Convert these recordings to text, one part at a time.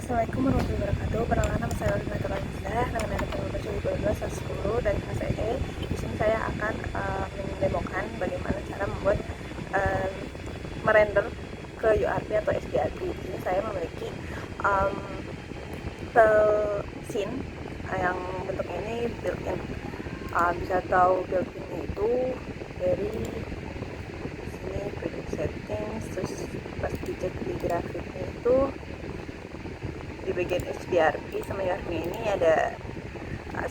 Assalamualaikum warahmatullahi wabarakatuh. Perkenalkan, nama saya Alina Tulanisa, nama teman baca 2012 dari kelas E. Di sini saya akan mendemokan bagaimana cara membuat merender ke URP atau SDRP. Di sini saya memiliki scene yang bentuknya ini built-in. Bisa tahu built-in itu dari sini project settings, terus pas dicek di grafiknya itu di bagian HDRP sama URP ini ada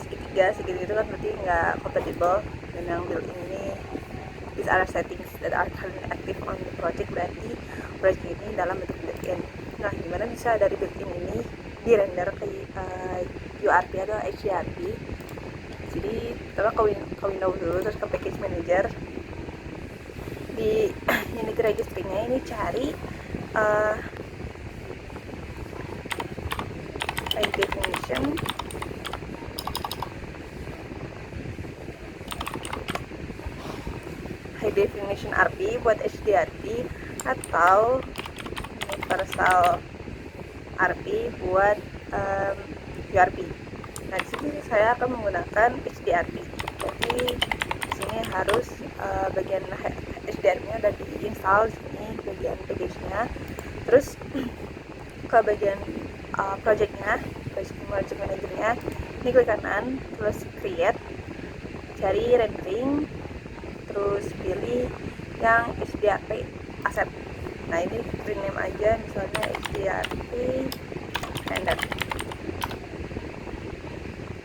segitiga itu kan berarti nggak compatible, dan yang built-in ini these are settings that are currently active on the project, berarti project ini dalam bentuk built-in. Nah, gimana bisa dari built-in ini di render ke URP atau HDRP? Jadi pertama ke Windows dulu, terus ke package manager, di unity registry-nya ini cari high definition RP buat HDRP atau universal RP buat URP. Nah, di sini saya akan menggunakan HDRP. Jadi di sini harus bagian HDRP-nya udah diinstal di sini, bagian package-nya. Terus ke bagian project-nya, project manager-nya, ini klik kanan, terus create, cari rendering, terus pilih yang HDRP asset. Nah, ini rename aja misalnya HDRP render.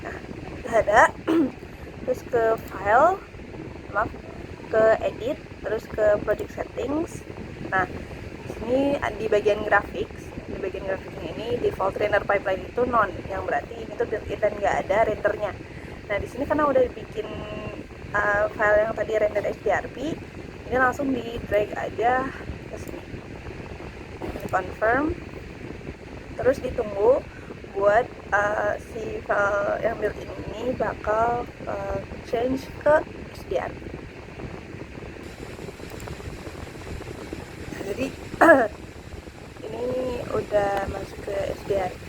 Nah, udah ada. Terus ke file, ke edit, terus ke project settings. Nah, ini di bagian graphics, bagiannya ini default render pipeline itu non, yang berarti ini tuh built-in dan nggak ada rendernya. Nah, di sini karena udah bikin file yang tadi render HDRP, ini langsung di drag aja ke sini, confirm, terus ditunggu buat si file yang built-in ini bakal change ke HDRP. Jadi ini udah masuk ke HDRP.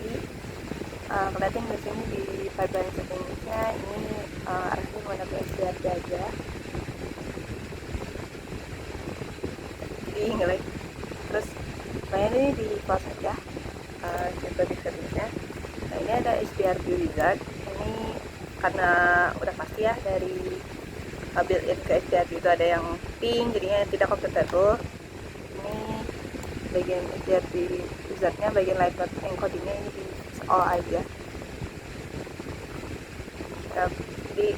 Kelihatan di sini di pipeline settingsnya ini arahnya mana ke HDRP aja. Jadi ngelek. Terus ini di close aja. Coba di settingsnya. Nah, ini ada HDRP wizard. Ini karena udah pasti ya dari built-in ke HDRP itu ada yang pink, jadinya tidak compatible. Bagian HDRP wizardnya, bagian light mode encodingnya ini di all aja. Nah, jadi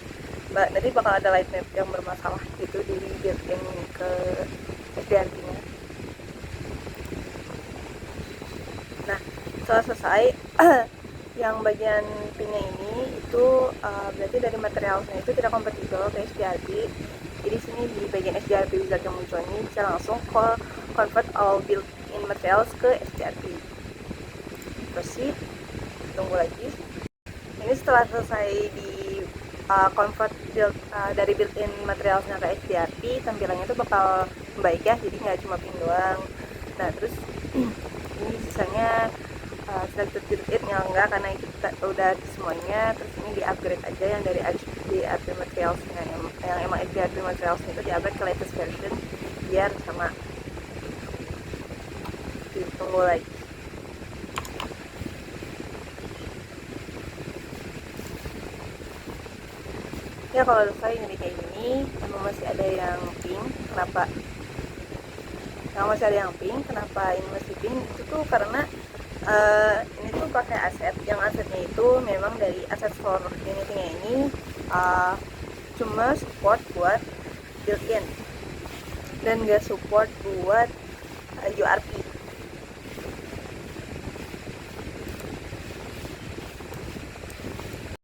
nanti bakal ada light map yang bermasalah gitu di built-in ke HDRP nya. Nah, setelah selesai yang bagian pinnya ini itu berarti dari materialnya itu tidak kompatibel ke HDRP. Jadi sini di bagian HDRP wizard yang muncul ini bisa langsung convert all built-in materials ke HDRP. Proceed, tunggu lagi. Ini setelah selesai di convert dari built-in materialsnya ke HDRP, tampilannya itu bakal baik ya, jadi nggak cuma pin doang. Nah, terus ini sisanya selected built-in yang enggak, karena kita udah semuanya. Terus ini di upgrade aja yang dari HDRP materialsnya, yang emang HDRP materialsnya itu di upgrade ke latest version biar sama. Tunggu lagi. Ya, kalau selesai jadi kayak gini, emang masih ada yang pink. Kenapa? Yang masih ada yang pink, kenapa ini masih pink? Itu tuh karena ini tuh pakai aset, yang asetnya itu memang dari aset for Unity-nya ini cuma support buat built-in dan gak support buat URP.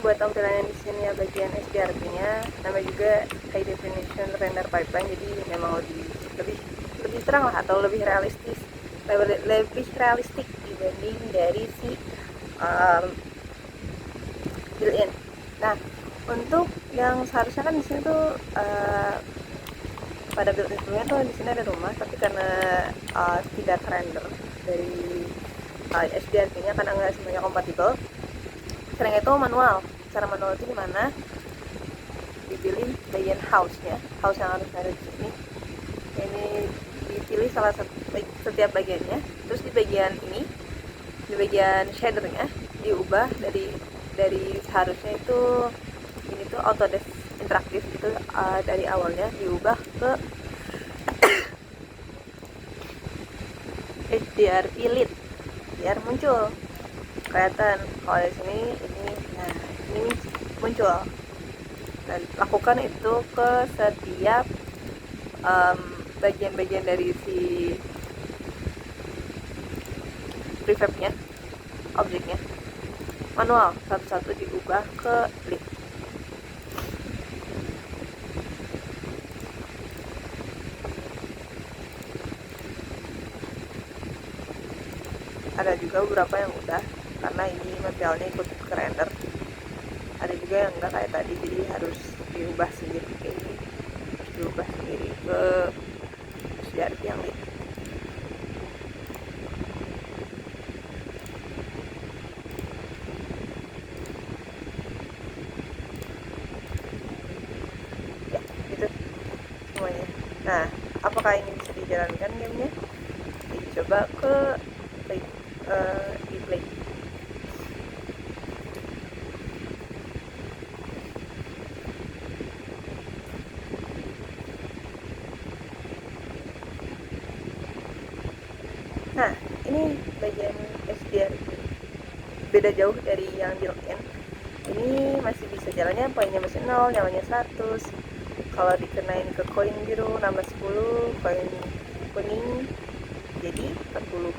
Buat tampilannya di sini ya, bagian HDRP-nya namanya juga high definition render pipeline, jadi memang lebih terang lah, atau lebih realistis, lebih realistik dibanding dari si built-in. Nah, untuk yang seharusnya kan di sini tuh pada built-in sebelumnya tuh di sini ada rumah, tapi karena tidak render dari SDRP-nya karena nggak semuanya kompatibel. Sering itu manual. Cara manual itu gimana? Dipilih bagian house-nya, house yang harus ada di sini. Ini dipilih salah satu setiap bagiannya, terus di bagian ini, di bagian shadernya diubah dari seharusnya itu ini tuh Autodesk interaktif gitu, dari awalnya diubah ke HDRP Lit biar muncul kelihatan kalau di sini ini. Nah, ini muncul, dan lakukan itu ke setiap bagian-bagian dari si prefabnya, objeknya manual, satu-satu diubah ke Lit. Ada juga beberapa yang udah, karena ini materialnya ikut ke render. Ada juga yang enggak kayak tadi, jadi harus diubah sendiri kayak ini, harus diubah sendiri ke SDRP yang Lit. Ya, gitu semuanya. Nah, apakah ini bisa dijalankan gamenya? Dicoba ke di play. Nah, ini bagian SDRP. Beda jauh dari yang di login. Ini masih bisa jalannya, poinnya masih 0, nyalanya 100. Kalau dikenain ke koin biru nambah 10, koin kuning jadi 40.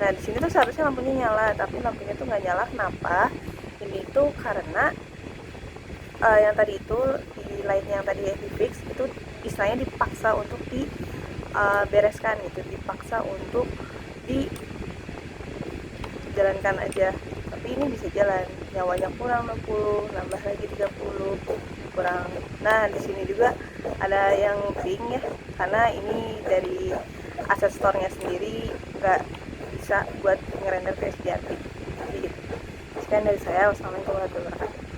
Nah, di sini tuh seharusnya lampunya nyala, tapi lampunya tuh nggak nyala. Kenapa? Ini tuh karena yang tadi itu di light yang tadi heavy fix itu istilahnya dipaksa untuk dibereskan gitu, dipaksa untuk dijalankan aja. Tapi ini bisa jalan, nyawanya kurang 60, nambah lagi 30, kurang. Nah, di sini juga ada yang pink ya, karena ini dari asset store-nya sendiri nggak bisa buat ngerender ke SDRP. Jadi gitu. Sekian dari saya. Wassalamualaikum warahmatullahi wabarakatuh.